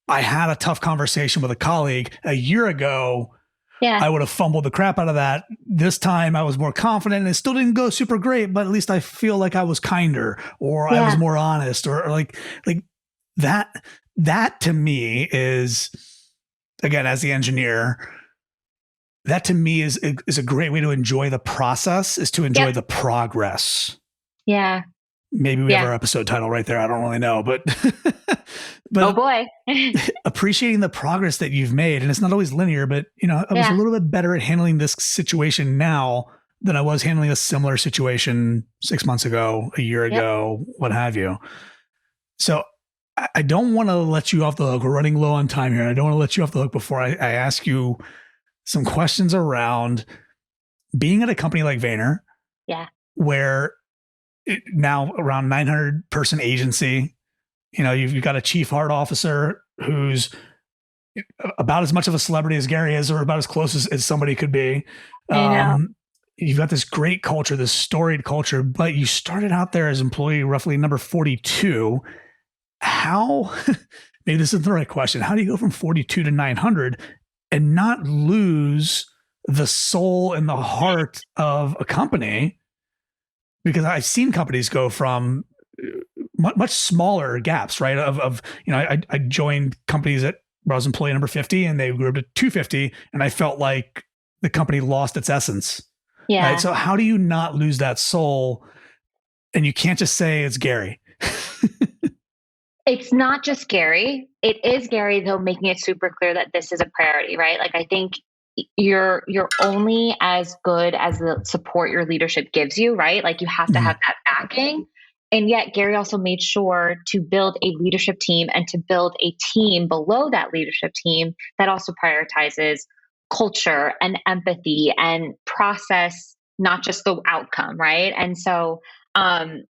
I had a tough conversation with a colleague a year ago. I would have fumbled the crap out of that. This time I was more confident and it still didn't go super great, but at least I feel like I was kinder or I was more honest or like that to me is, again, as the engineer, that to me is a great way to enjoy the process, is to enjoy the progress. Yeah. Maybe we have our episode title right there. I don't really know, but oh boy, appreciating the progress that you've made. And it's not always linear, but I was a little bit better at handling this situation now than I was handling a similar situation 6 months ago, a year ago, what have you. So I don't want to let you off the hook. We're running low on time here. I don't want to let you off the hook before I ask you some questions around being at a company like Vayner, where now around 900 person agency, you've got a chief heart officer who's about as much of a celebrity as Gary is, or about as close as somebody could be. You've got this great culture, this storied culture, but you started out there as employee roughly number 42. How, maybe this isn't the right question. How do you go from 42 to 900 and not lose the soul and the heart of a company? Because I've seen companies go from much smaller gaps, right? I joined companies where I was employee number 50 and they grew up to 250 and I felt like the company lost its essence. Yeah. Right? So how do you not lose that soul? And you can't just say it's Gary. It's not just Gary. It is Gary, though, making it super clear that this is a priority, right? Like, I think you're only as good as the support your leadership gives you, right? Like, you have to have that backing. And yet Gary also made sure to build a leadership team and to build a team below that leadership team that also prioritizes culture and empathy and process, not just the outcome, right? And so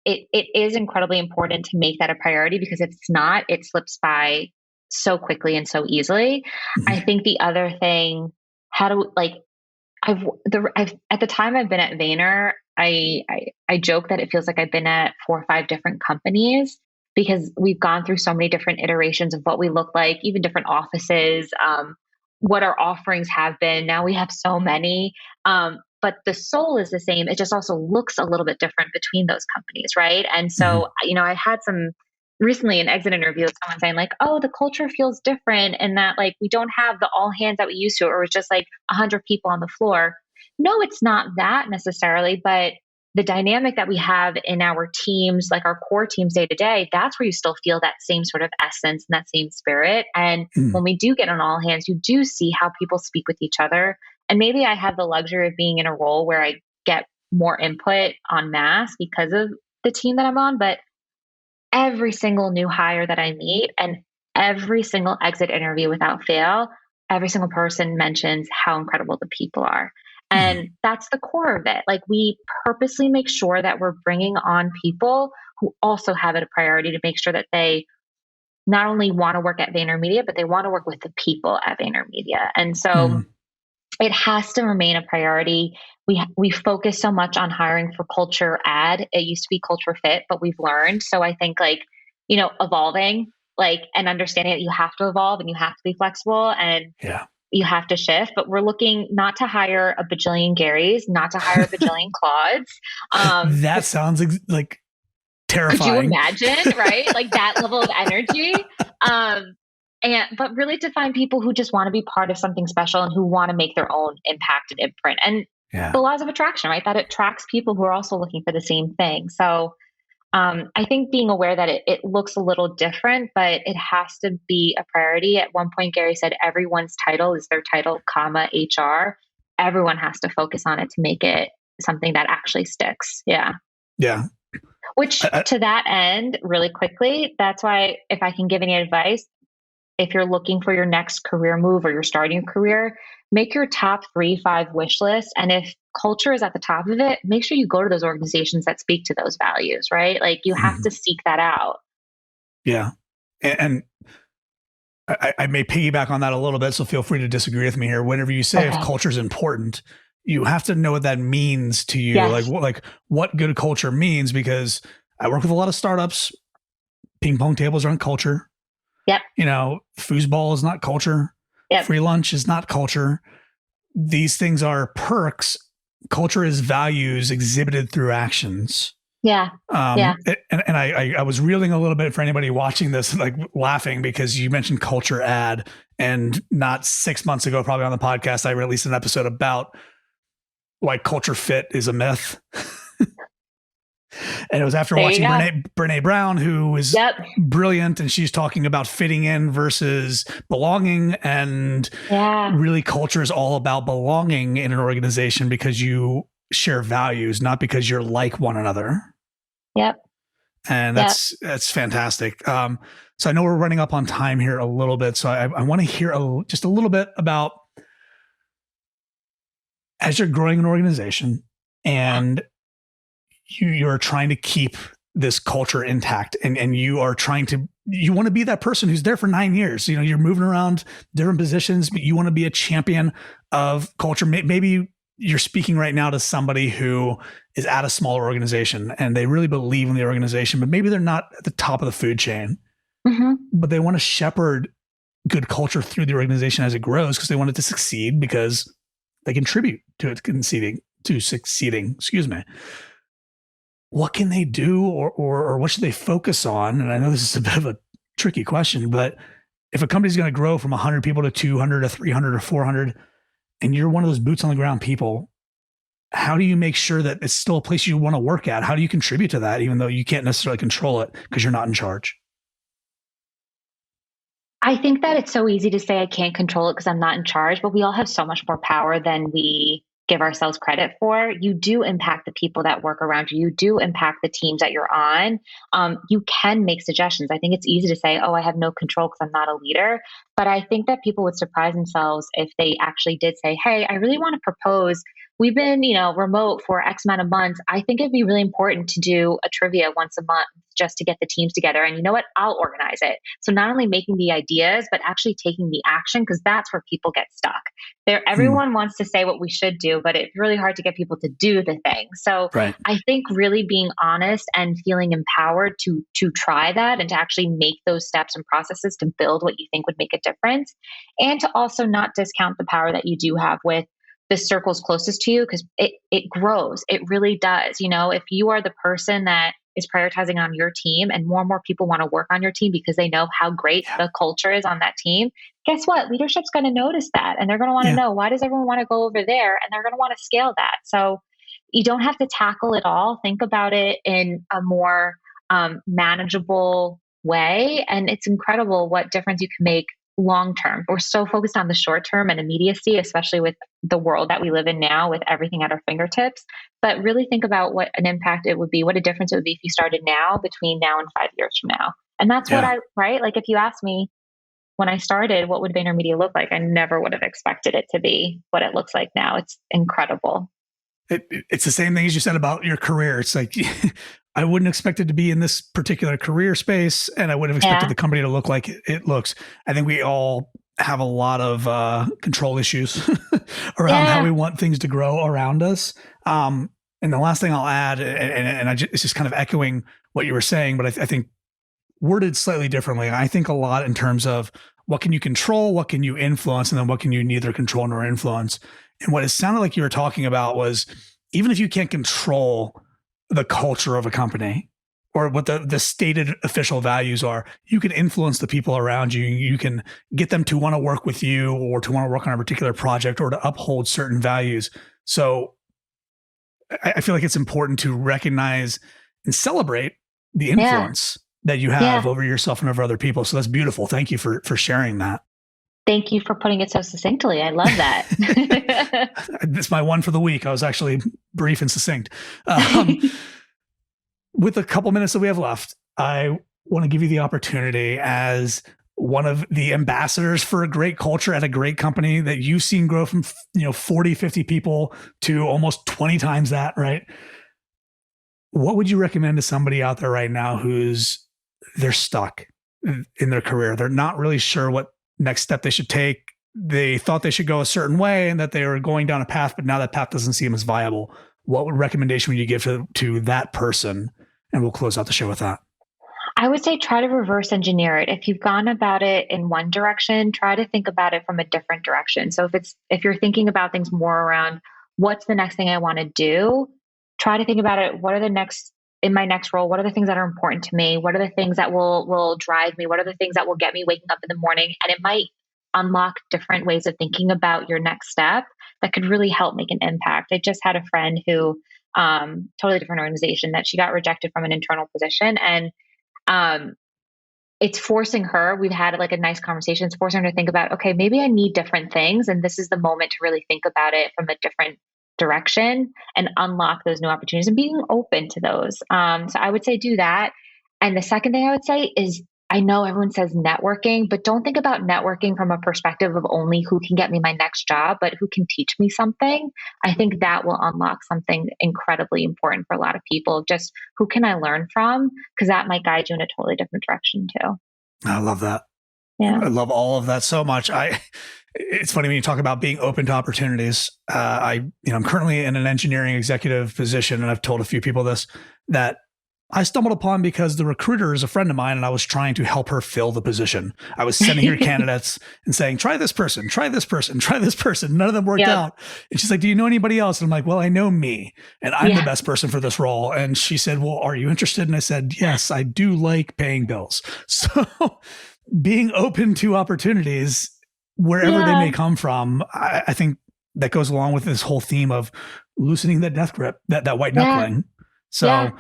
it is incredibly important to make that a priority, because if it's not, it slips by so quickly and so easily. I think the other thing, at the time I've been at Vayner, I joke that it feels like I've been at 4 or 5 different companies, because we've gone through so many different iterations of what we look like, even different offices, what our offerings have been. Now we have so many. but the soul is the same. It just also looks a little bit different between those companies, right? And so, I had some recently an exit interview with someone saying like, oh, the culture feels different and that like we don't have the all hands that we used to, or it's just like 100 people on the floor. No, it's not that necessarily, but the dynamic that we have in our teams, like our core teams day to day, that's where you still feel that same sort of essence and that same spirit. And when we do get on all hands, you do see how people speak with each other. And maybe I have the luxury of being in a role where I get more input en masse because of the team that I'm on. But every single new hire that I meet and every single exit interview without fail, every single person mentions how incredible the people are. And that's the core of it. Like we purposely make sure that we're bringing on people who also have it a priority to make sure that they not only want to work at VaynerMedia, but they want to work with the people at VaynerMedia. And so it has to remain a priority. We focus so much on hiring for culture add. It used to be culture fit, but we've learned. So I think like, evolving like and understanding that you have to evolve and you have to be flexible and you have to shift, but we're looking not to hire a bajillion Garys, not to hire a bajillion Claudes. That sounds like terrifying. Could you imagine, right? Like that level of energy. But really to find people who just want to be part of something special and who want to make their own impact and imprint. And the laws of attraction, right? That attracts people who are also looking for the same thing. So I think being aware that it looks a little different, but it has to be a priority. At one point, Gary said everyone's title is their title, comma, HR. Everyone has to focus on it to make it something that actually sticks. Yeah. Yeah. Which to that end, really quickly, that's why if I can give any advice, if you're looking for your next career move or you're starting a career, make your top 3-5 wish list. And if culture is at the top of it, make sure you go to those organizations that speak to those values, right? Like you have to seek that out. Yeah. And I may piggyback on that a little bit, so feel free to disagree with me here. Whenever you say if culture is important, you have to know what that means to you. Yes. Like what good culture means, because I work with a lot of startups. Ping pong tables aren't culture. Yep. Foosball is not culture. Yep. Free lunch is not culture. These things are perks. Culture is values exhibited through actions. Yeah. And I was reeling a little bit for anybody watching this, like laughing because you mentioned culture add, and not 6 months ago, probably on the podcast, I released an episode about why culture fit is a myth. And it was after watching Brene Brown, who was brilliant, and she's talking about fitting in versus belonging. And really culture is all about belonging in an organization because you share values, not because you're like one another. Yep. And that's fantastic. So I know we're running up on time here a little bit. So I want to hear just a little bit about, as you're growing an organization and you're trying to keep this culture intact, and you want to be that person who's there for 9 years. You're moving around different positions, but you want to be a champion of culture. Maybe you're speaking right now to somebody who is at a smaller organization and they really believe in the organization, but maybe they're not at the top of the food chain, but they want to shepherd good culture through the organization as it grows because they want it to succeed, because they contribute to it succeeding. Excuse me. What can they do, or what should they focus on? And I know this is a bit of a tricky question, but if a company's going to grow from 100 people to 200 to 300 or 400, and you're one of those boots on the ground people, how do you make sure that it's still a place you want to work at? How do you contribute to that, even though you can't necessarily control it because you're not in charge? I think that it's so easy to say I can't control it because I'm not in charge, but we all have so much more power than we give ourselves credit for. You do impact the people that work around you. You do impact the teams that you're on. You can make suggestions. I think it's easy to say, oh, I have no control because I'm not a leader. But I think that people would surprise themselves if they actually did say, hey, I really want to propose. We've been, remote for X amount of months. I think it'd be really important to do a trivia once a month just to get the teams together. And you know what? I'll organize it. So not only making the ideas, but actually taking the action, because that's where people get stuck. Everyone wants to say what we should do, but it's really hard to get people to do the thing. So I think really being honest and feeling empowered to try that and to actually make those steps and processes to build what you think would make a difference, and to also not discount the power that you do have with the circles closest to you, because it grows. It really does. If you are the person that is prioritizing on your team and more people want to work on your team because they know how great Yeah. the culture is on that team, guess what? Leadership's going to notice that, and they're going to want to know, why does everyone want to go over there? And they're going to want to scale that. So you don't have to tackle it all. Think about it in a more manageable way. And it's incredible what difference you can make long term. We're so focused on the short term and immediacy, especially with the world that we live in now with everything at our fingertips. But really think about what an impact it would be, what a difference it would be if you started now between now and 5 years from now. And that's what right? Like if you asked me when I started, what would VaynerMedia look like? I never would have expected it to be what it looks like now. It's incredible. It's the same thing as you said about your career. It's like, I wouldn't expect it to be in this particular career space, and I would have expected the company to look like it looks. I think we all have a lot of control issues around how we want things to grow around us. And the last thing I'll add, it's just kind of echoing what you were saying, but I think worded slightly differently. I think a lot in terms of what can you control, what can you influence, and then what can you neither control nor influence. And what it sounded like you were talking about was, even if you can't control the culture of a company or what the stated official values are, you can influence the people around you. You can get them to want to work with you or to want to work on a particular project or to uphold certain values. So I feel like it's important to recognize and celebrate the influence that you have over yourself and over other people. So that's beautiful. Thank you for sharing that. Thank you for putting it so succinctly. I love that. It's my one for the week. I was actually brief and succinct. With a couple minutes that we have left, I want to give you the opportunity as one of the ambassadors for a great culture at a great company that you've seen grow from 40, 50 people to almost 20 times that, right? What would you recommend to somebody out there right now they're stuck in their career? They're not really sure what next step they should take. They thought they should go a certain way and that they were going down a path, but now that path doesn't seem as viable. What recommendation would you give to that person? And we'll close out the show with that. I would say try to reverse engineer it. If you've gone about it in one direction, try to think about it from a different direction. So if you're thinking about things more around what's the next thing I want to do, try to think about it. What are in my next role? What are the things that are important to me? What are the things that will drive me? What are the things that will get me waking up in the morning? And it might unlock different ways of thinking about your next step that could really help make an impact. I just had a friend who, totally different organization, that she got rejected from an internal position. And it's forcing her, we've had like a nice conversation, it's forcing her to think about, okay, maybe I need different things. And this is the moment to really think about it from a different direction and unlock those new opportunities and being open to those. So I would say do that. And the second thing I would say is, I know everyone says networking, but don't think about networking from a perspective of only who can get me my next job, but who can teach me something. I think that will unlock something incredibly important for a lot of people. Just who can I learn from? Because that might guide you in a totally different direction too. I love that. Yeah. I love all of that so much. It's funny when you talk about being open to opportunities. I'm currently in an engineering executive position, and I've told a few people this, that I stumbled upon because the recruiter is a friend of mine and I was trying to help her fill the position. I was sending her candidates and saying, try this person, try this person, try this person. None of them worked out. And she's like, do you know anybody else? And I'm like, well, I know me and I'm the best person for this role. And she said, well, are you interested? And I said, yes, I do like paying bills. So being open to opportunities wherever they may come from, I think that goes along with this whole theme of loosening that death grip, that white knuckling. So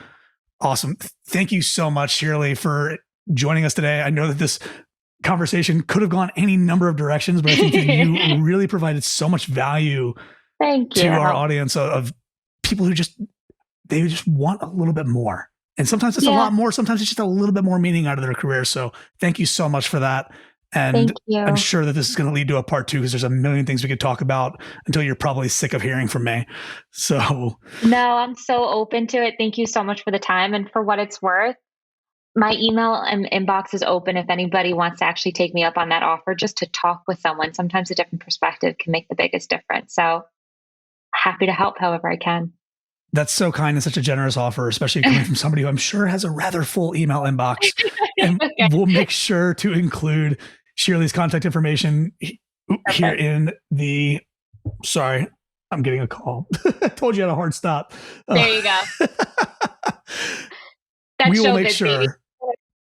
awesome. Thank you so much, Shirlee, for joining us today. I know that this conversation could have gone any number of directions, but I think that you really provided so much value to our audience of people who just want a little bit more. And sometimes it's a lot more. Sometimes it's just a little bit more meaning out of their career. So thank you so much for that. And I'm sure that this is going to lead to a part 2 because there's a million things we could talk about until you're probably sick of hearing from me. So no, I'm so open to it. Thank you so much for the time. And for what it's worth, my email and inbox is open if anybody wants to actually take me up on that offer, just to talk with someone. Sometimes a different perspective can make the biggest difference. So happy to help however I can. That's so kind and such a generous offer, especially coming from somebody who I'm sure has a rather full email inbox. And we'll make sure to include Shirlee's contact information here in the, I'm getting a call. I told you I had a hard stop. There you go. That's we will so make good, sure baby.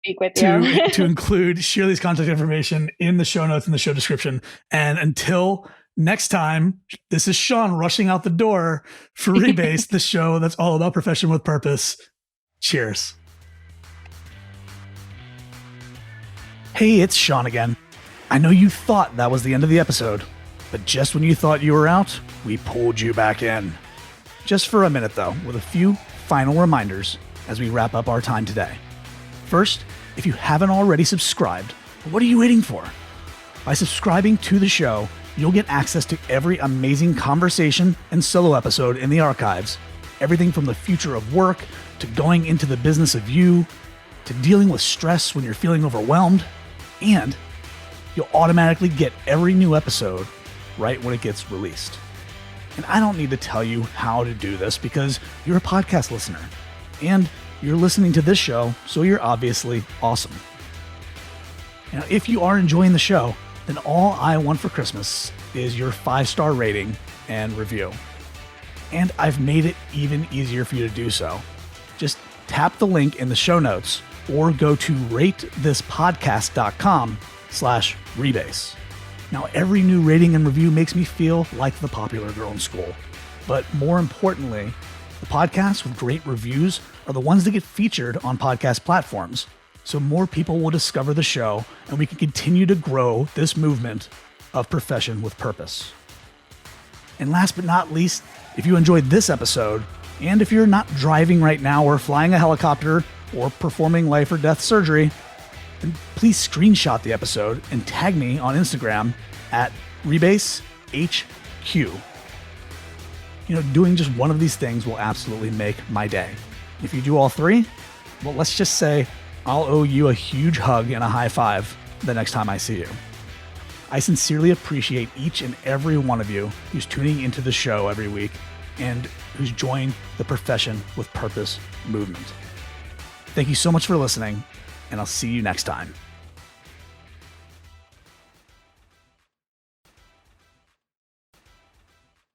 Speak with to include Shirlee's contact information in the show notes and the show description. And until next time, this is Sean rushing out the door for Rebase, the show that's all about profession with purpose. Cheers. Hey, it's Sean again. I know you thought that was the end of the episode, but just when you thought you were out, we pulled you back in. Just for a minute though, with a few final reminders as we wrap up our time today. First, if you haven't already subscribed, what are you waiting for? By subscribing to the show, you'll get access to every amazing conversation and solo episode in the archives. Everything from the future of work, to going into the business of you, to dealing with stress when you're feeling overwhelmed, and you'll automatically get every new episode right when it gets released. And I don't need to tell you how to do this because you're a podcast listener. And you're listening to this show, so you're obviously awesome. Now, if you are enjoying the show, then all I want for Christmas is your 5-star rating and review. And I've made it even easier for you to do so. Just tap the link in the show notes or go to ratethispodcast.com/rebase. Now, every new rating and review makes me feel like the popular girl in school. But more importantly, the podcasts with great reviews are the ones that get featured on podcast platforms. So more people will discover the show and we can continue to grow this movement of profession with purpose. And last but not least, if you enjoyed this episode, and if you're not driving right now or flying a helicopter or performing life or death surgery, then please screenshot the episode and tag me on Instagram at Rebase HQ. Doing just one of these things will absolutely make my day. If you do all three, well, let's just say I'll owe you a huge hug and a high five the next time I see you. I sincerely appreciate each and every one of you who's tuning into the show every week and who's joined the Profession with Purpose movement. Thank you so much for listening, and I'll see you next time.